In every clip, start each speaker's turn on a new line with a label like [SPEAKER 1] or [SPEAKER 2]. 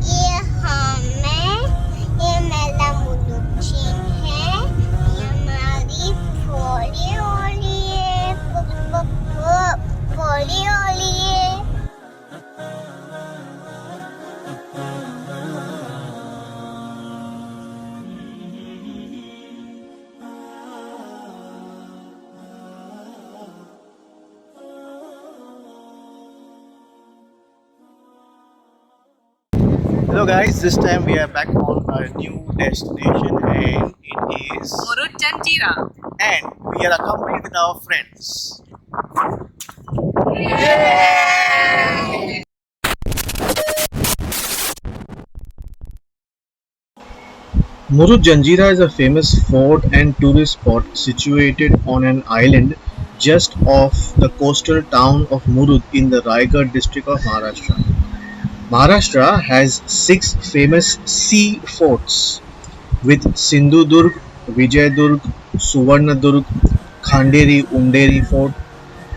[SPEAKER 1] ये हमें ये मेरा मुलुचिन है ये हमारी फोड़ी ओली है फोड़ी ओली है
[SPEAKER 2] Hello guys, this time we are back on our new destination and it is
[SPEAKER 3] Murud Janjira.
[SPEAKER 2] and we are accompanied with our friends. Murud Janjira is a famous fort and tourist spot situated on an island just off the coastal town of Murud in the Raigad district of Maharashtra. Maharashtra has 6 famous sea forts with Sindhudurg, Vijayadurg, Suvarnadurg, Khanderi Underi Fort,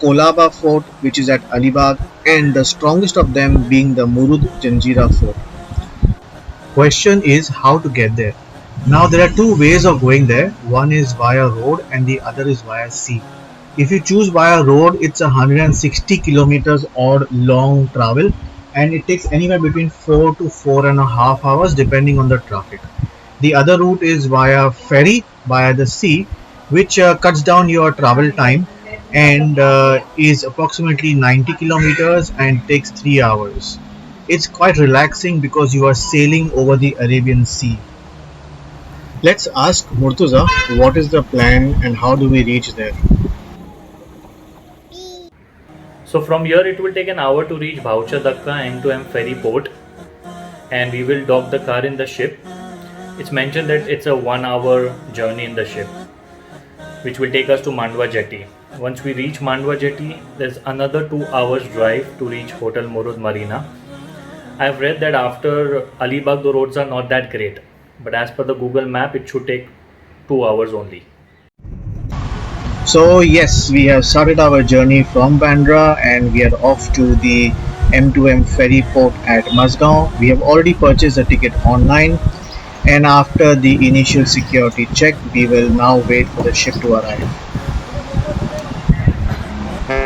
[SPEAKER 2] Kolaba Fort which is at Alibag and the strongest of them being the Murud Janjira Fort. Question is how to get there. Now there are two ways of going there. One is via road and the other is via sea. If you choose via road, it's 160 kilometers odd long travel and it takes anywhere between 4 to 4.5 hours depending on the traffic. The other route is via ferry via the sea which cuts down your travel time and is approximately 90 kilometers and takes 3 hours. It's quite relaxing because you are sailing over the Arabian Sea. Let's ask Murtuza what is the plan and how do we reach there?
[SPEAKER 4] So from here it will take an hour to reach Bhaucha Dakka M2M ferry port and we will dock the car in the ship. It's mentioned that it's a 1 hour journey in the ship which will take us to Mandwa Jetty. Once we reach Mandwa Jetty, there's another 2 hours drive to reach Hotel Murud Marina. I've read that after Alibag the roads are not that great, but as per the Google map it should take 2 hours only.
[SPEAKER 2] So yes, we have started our journey from Bandra and we are off to the M2M ferry port at Mazgaon. We have already purchased a ticket online and after the initial security check, we will now wait for the ship to arrive.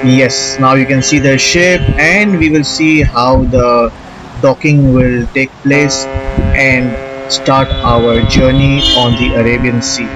[SPEAKER 2] Yes, now you can see the ship and we will see how the docking will take place and start our journey on the Arabian Sea.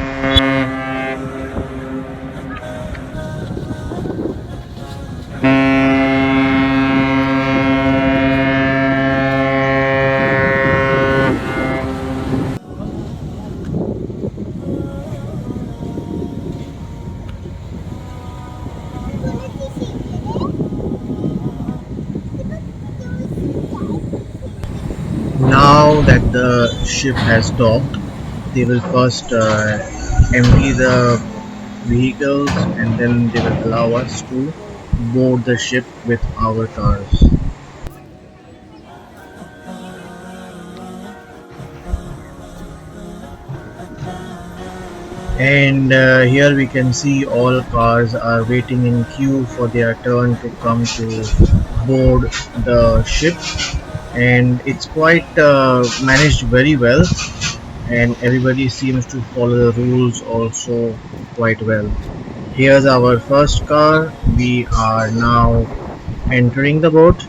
[SPEAKER 2] Now that the ship has docked, they will first empty the vehicles and then they will allow us to board the ship with our cars. And here we can see all cars are waiting in queue for their turn to come to board the ship, and it's quite managed very well and everybody seems to follow the rules also quite well. Here's our first car. We are now entering the boat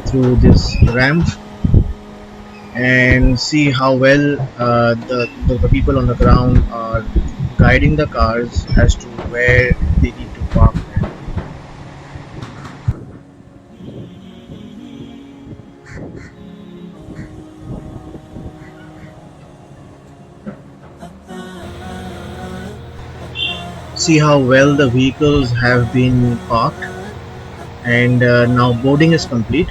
[SPEAKER 2] through this ramp and see how well the people on the ground are guiding the cars as to where they need to park. See how well the vehicles have been parked, and now boarding is complete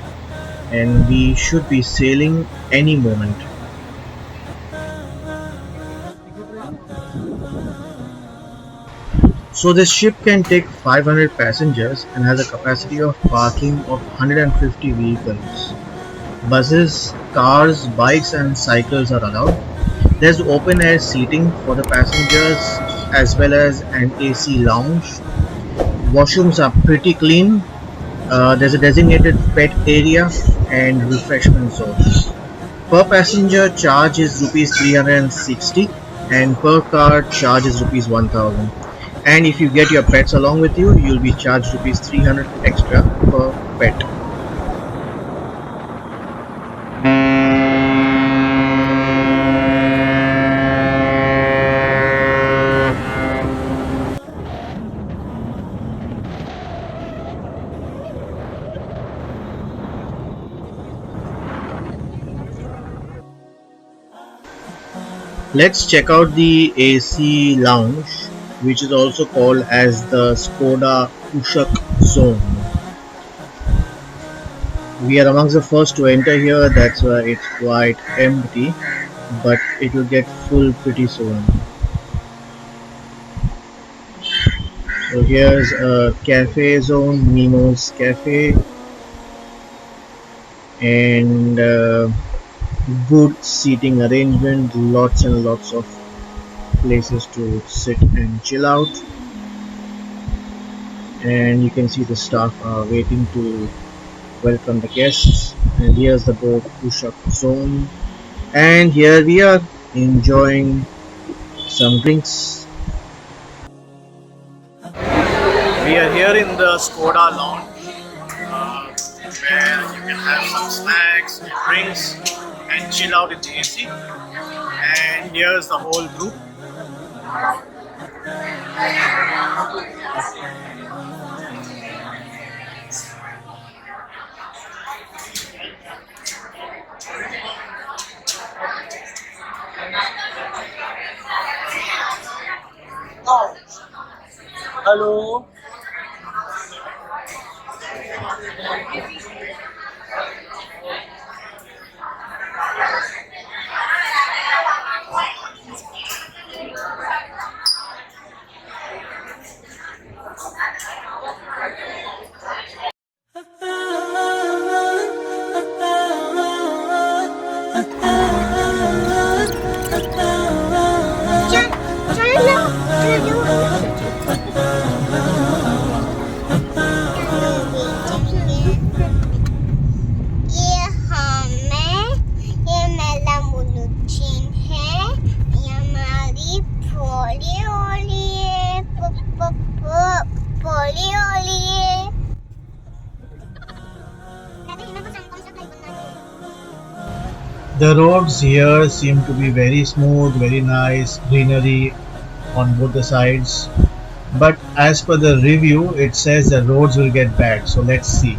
[SPEAKER 2] and we should be sailing any moment. So this ship can take 500 passengers and has a capacity of parking of 150 vehicles. Buses, cars, bikes and cycles are allowed. There's open air seating for the passengers as well as an AC lounge Washrooms are pretty clean. There's a designated pet area and refreshment zone. Per passenger charge is rupees 360 and per car charge is rupees 1000. And if you get your pets along with you, you'll be charged rupees 300 extra per pet. Let's check out the AC lounge, which is also called as the Skoda Kushak Zone. We are amongst the first to enter here, that's why it's quite empty, but it will get full pretty soon. So here's a cafe zone, Nemo's Cafe, and good seating arrangement, lots and lots of places to sit and chill out. And you can see the staff are waiting to welcome the guests. And here's the boat Kushak Zone, and here we are enjoying some drinks. We are here in the Skoda lounge, where you can have some snacks, drinks, and chill out in the AC. And here's the whole group. Hello.
[SPEAKER 1] ये हमें ये मेला मुलुचिन है ये हमारी पोली ओली है पोली ओली है
[SPEAKER 2] The roads here seem to be very smooth, very nice, greenery on both the sides. But as per the review, it says the roads will get bad. So let's see.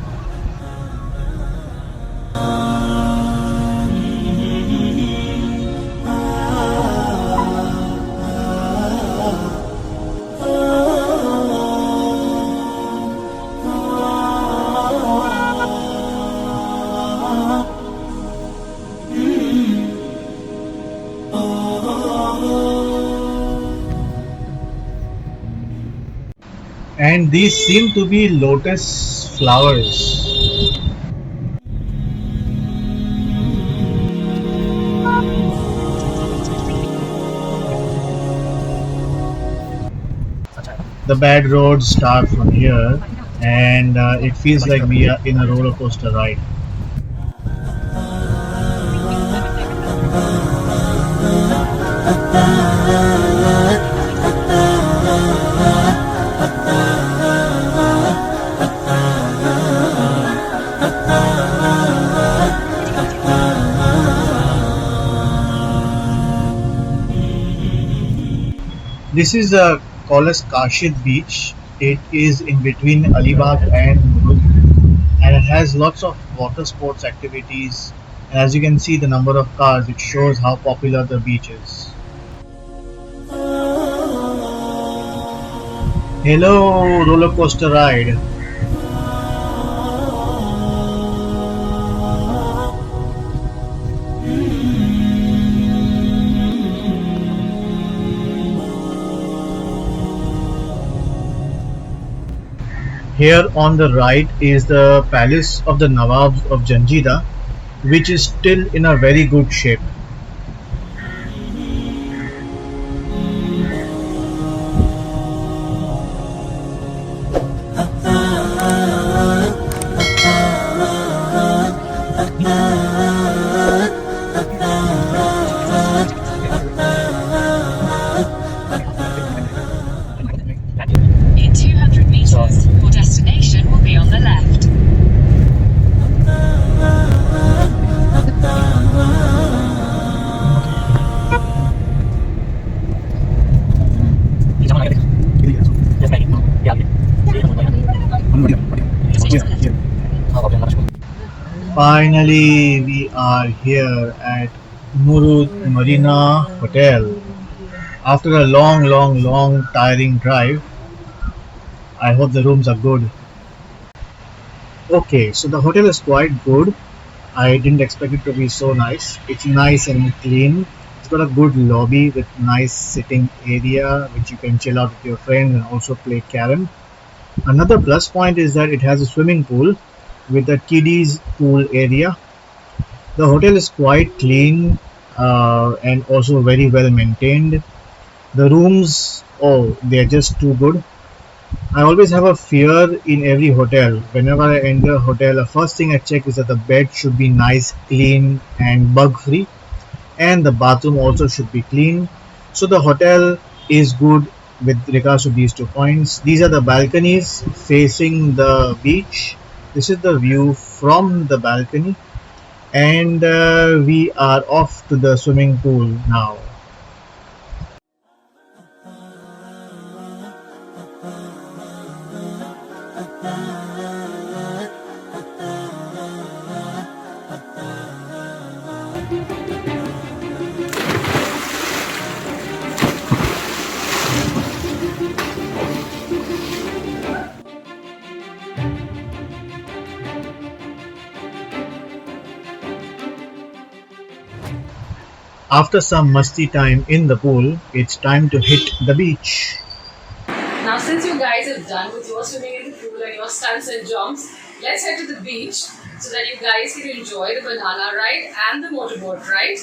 [SPEAKER 2] And these seem to be lotus flowers. The bad roads start from here, and it feels like we are in a roller coaster ride. This is the Kolas Kashid beach. It is in between Alibag and Murud, and it has lots of water sports activities. And as you can see, the number of cars, it shows how popular the beach is. Hello, roller coaster ride. Here on the right is the palace of the Nawabs of Janjida, which is still in a very good shape. Finally, we are here at Murud Marina Hotel. After a long, tiring drive, I hope the rooms are good. Okay, so the hotel is quite good. I didn't expect it to be so nice. It's nice and clean. It's got a good lobby with nice sitting area which you can chill out with your friends and also play carom. Another plus point is that it has a swimming pool with a kiddies pool area. The hotel is quite clean and also very well maintained. The rooms, oh, they're just too good. I always have a fear in every hotel. Whenever I enter a hotel, the first thing I check is that the bed should be nice, clean, and bug free, and the bathroom also should be clean. So the hotel is good with regards to these 2 points. These are the balconies facing the beach. This is the view from the balcony, and we are off to the swimming pool now. After some musty time in the pool, it's time to hit the beach.
[SPEAKER 3] Now, since you guys have done with your swimming in the pool and your stunts and jumps, let's head to the beach so that you guys can enjoy the banana ride and the motorboat ride,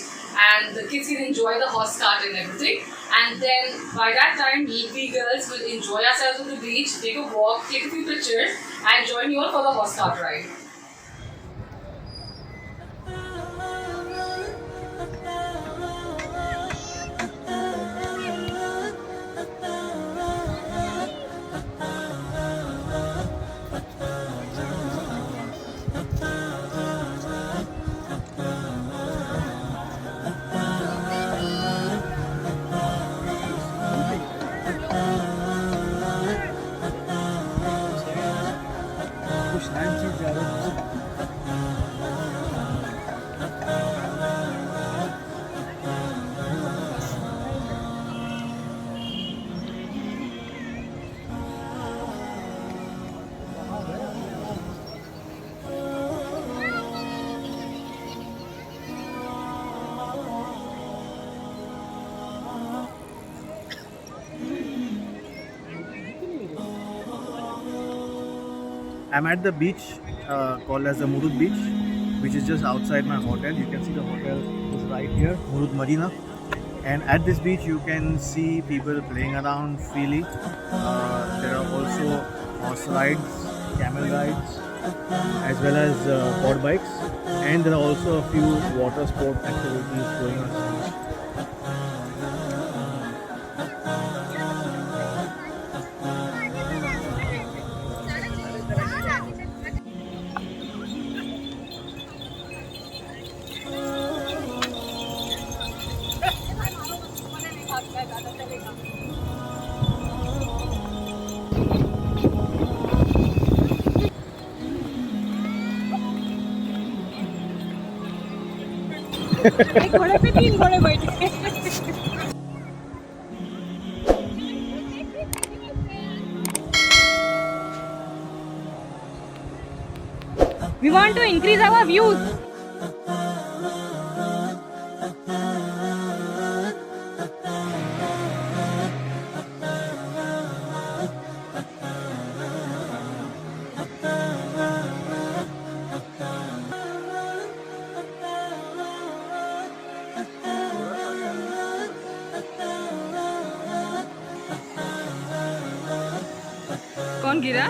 [SPEAKER 3] and the kids can enjoy the horse cart and everything. And then by that time, we girls will enjoy ourselves on the beach, take a walk, take a few pictures, and join you all for the horse cart ride.
[SPEAKER 2] I'm at the beach called as the Murud Beach, which is just outside my hotel. You can see the hotel is right here, Murud Marina. And at this beach, you can see people playing around freely. There are also horse rides, camel rides, as well as quad bikes. And there are also a few water sport activities going on.
[SPEAKER 5] घोड़े पे 3 घोड़े बैठे We want to increase our views. कौन गिरा?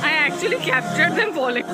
[SPEAKER 5] I actually captured them falling.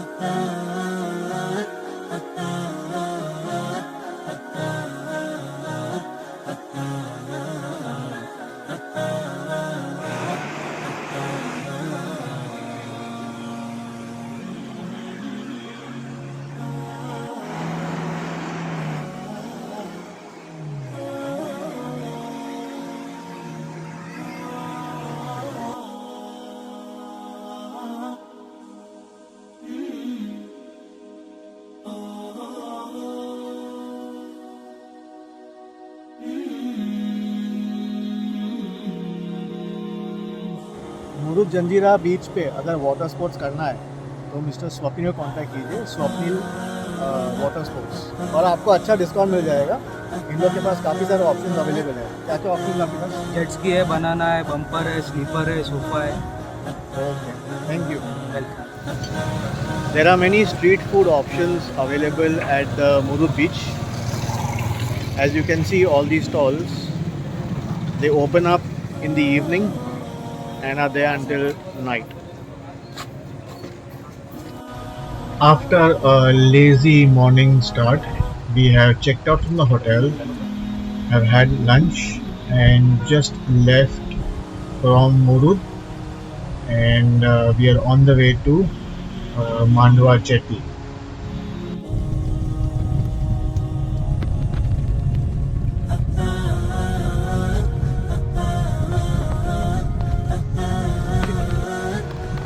[SPEAKER 2] Murud जंजीरा बीच पे अगर water sports करना है तो मिस्टर स्वप्निल को कॉन्टैक्ट कीजिए, स्वप्निल वाटर स्पोर्ट्स, और आपको अच्छा डिस्काउंट मिल जाएगा। इन लोग के पास काफ़ी सारे ऑप्शन अवेलेबल है। क्या क्या ऑप्शन आपके पास?
[SPEAKER 6] जेट स्की है, बनाना है, बम्पर है, स्लीपर है, सोफा है।
[SPEAKER 2] Okay, thank you.
[SPEAKER 6] Welcome.
[SPEAKER 2] There are many street food options available at the Murud beach. As you can see, all these stalls, they open up in the evening and are there until night. After a lazy morning start, we have checked out from the hotel, have had lunch and just left from Murud, and we are on the way to Mandwa Jetty.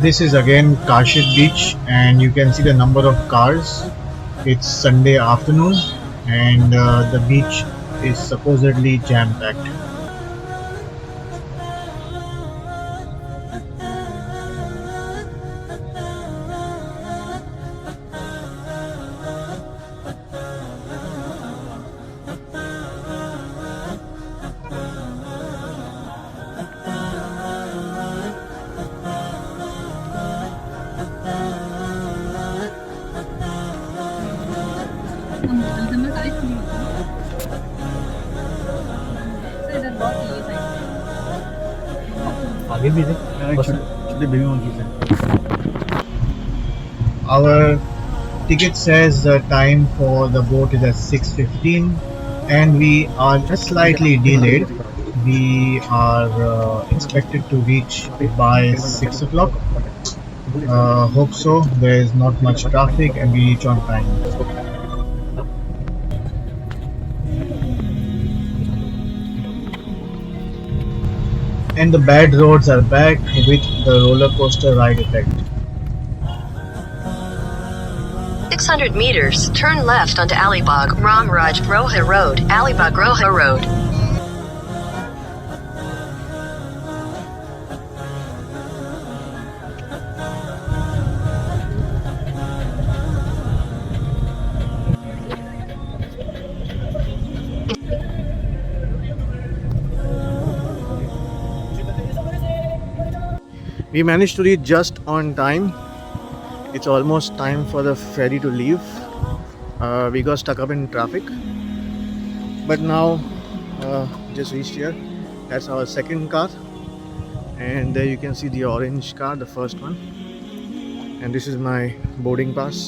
[SPEAKER 2] This is again Kashid beach, and you can see the number of cars. It's Sunday afternoon and the beach is supposedly jam-packed. आगे भी छोटे baby monkeys हैं. Our ticket says the time for the boat is at 6:15 and we are just slightly delayed. We are expected to reach by 6 o'clock. Hope so. There is not much traffic and we reach on time. And the bad roads are back with the roller coaster ride effect.
[SPEAKER 7] 600 meters, turn left onto Alibag Ramraj Roha Road, Alibag Roha Road.
[SPEAKER 2] We managed to reach just on time. It's almost time for the ferry to leave. We got stuck up in traffic, but now just reached here. That's our second car, and there you can see the orange car, the first one, and this is my boarding pass,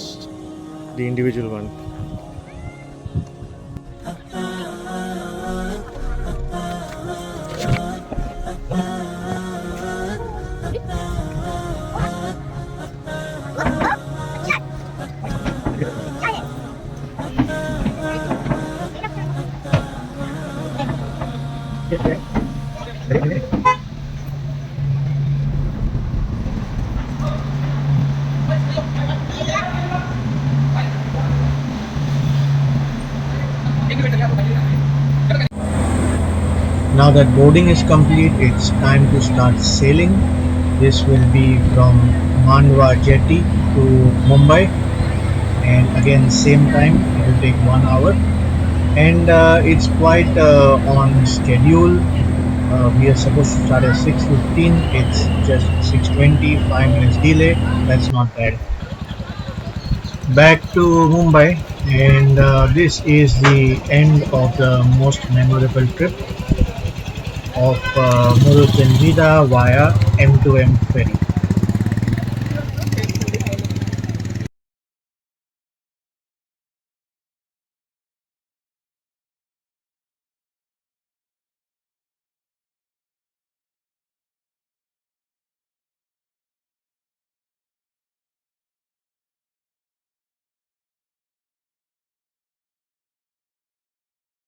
[SPEAKER 2] the individual one. Now that boarding is complete, it's time to start sailing. This will be from Mandwa Jetty to Mumbai, and again same time, it will take 1 hour, and it's quite on schedule. We are supposed to start at 6:15. It's just 6:20, 5 minutes delay. That's not bad. Back to Mumbai, and this is the end of the most memorable trip of Murud Jangida via M2M ferry.